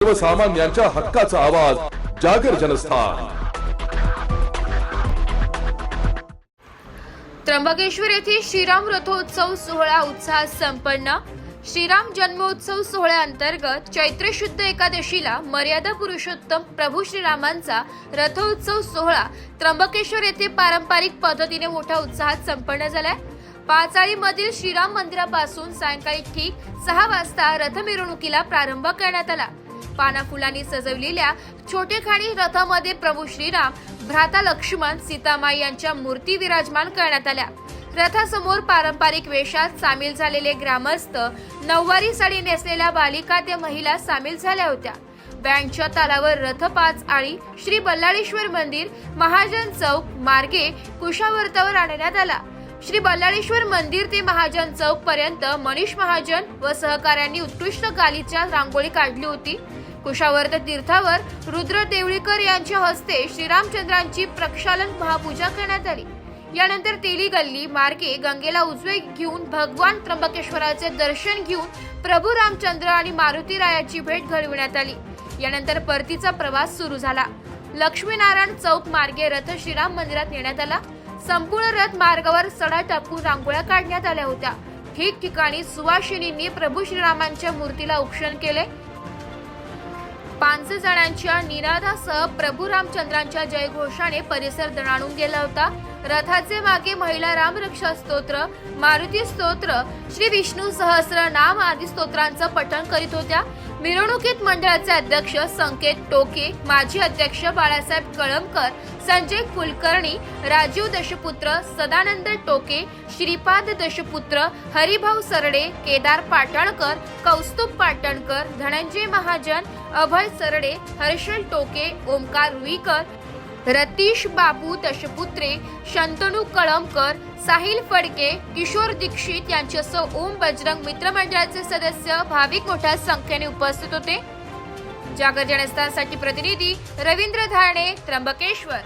सर्वसामान्यांच्या हक्काचा आवाज जागर जनस्थान। त्र्यंबकेश्वर येथे श्रीराम रथोत्सव सोहळा उत्साहात संपन्न। श्रीराम जन्मोत्सव सोहळ्याअंतर्गत चैत्र शुद्ध एकादशीला मर्यादा पुरुषोत्तम प्रभू श्रीरामांचा रथोत्सव सोहळा त्र्यंबकेश्वर येथे पारंपरिक पद्धतीने मोठ्या उत्साहात संपन्न झालाय। पाचाळीमधील श्रीराम मंदिरापासून सायंकाळी ठीक 6 वाजता रथ मिरवणुकीला प्रारंभ करण्यात आला। पाना फुलांनी सजवलेल्या छोटेखानी रथामध्ये प्रभू श्रीराम, भ्राता लक्ष्मण, सीतामाई यांच्या मूर्ती विराजमान करण्यात आल्या। रथासमोर पारंपरिक वेशात सामील झालेले ग्रामस्थ, नऊवारी साडी नेसलेल्या बालिका ते महिला सामील झाल्या होत्या। बँडच्या तालावर रथ पाचआळी श्री बल्लाळेश्वर मंदिर, महाजन चौक मार्गे कुशावर्तावर आणण्यात आला। श्री बल्लाळेश्वर मंदिर ते महाजन चौक पर्यंत मनीष महाजन व सहकाऱ्यांनी उत्कृष्ट गालीच्या रांगोळी काढली होती। कुशावर्त तीर्थावर रुद्र देवळीकर यांच्या हस्ते श्रीरामचंद्रांची प्रक्षालन महापूजा करण्यात आली। यानंतर तेली गल्ली मार्गे गंगेला उजवे घेऊन भगवान त्र्यंबकेश्वराचे दर्शन घेऊन प्रभू रामचंद्र आणि मारुती रायाची भेट घडविण्यात आली। यानंतर परतीचा प्रवास सुरू झाला। लक्ष्मीनारायण चौक मार्गे रथ श्रीराम मंदिरात नेण्यात आला। संपूर्ण रथ मार्गावर सडा टाकून रांगोळ्या काढण्यात आल्या होत्या। ठिकठिकाणी सुवासिनींनी प्रभू श्रीरामांच्या मूर्तीला औक्षण केले। 5 जणांच्या निनादासह प्रभू रामचंद्रांच्या जयघोषाने परिसर दणाणून गेला होता। रथाचे मागे महिला रामरक्षा स्तोत्र, मारुती स्तोत्र, श्री विष्णू सहस्रनाम आदी स्तोत्रांचं पठण करीत होत्या। मिरवणुकीत मंडळाचे अध्यक्ष संकेत टोके, माजी अध्यक्ष बाळासाहेब कळमकर, संजय कुलकर्णी, राजीव दशपुत्र, सदानंद टोके, श्रीपाद दशपुत्र, हरिभाऊ सरडे, केदार पाटणकर, कौस्तुभ पाटणकर, धनंजय महाजन, अभय सरडे, हर्षल टोके, ओमकार रुईकर, रतीश बाबू दशपुत्रे, शंतनू कळमकर, साहिल फडके, किशोर दीक्षित यांच्यासह ओम बजरंग मित्र मंडळाचे सदस्य भाविक मोठ्या संख्येने उपस्थित होते। जागर जनस्थानसाठी प्रतिनिधी रवींद्र धारणे, त्र्यंबकेश्वर।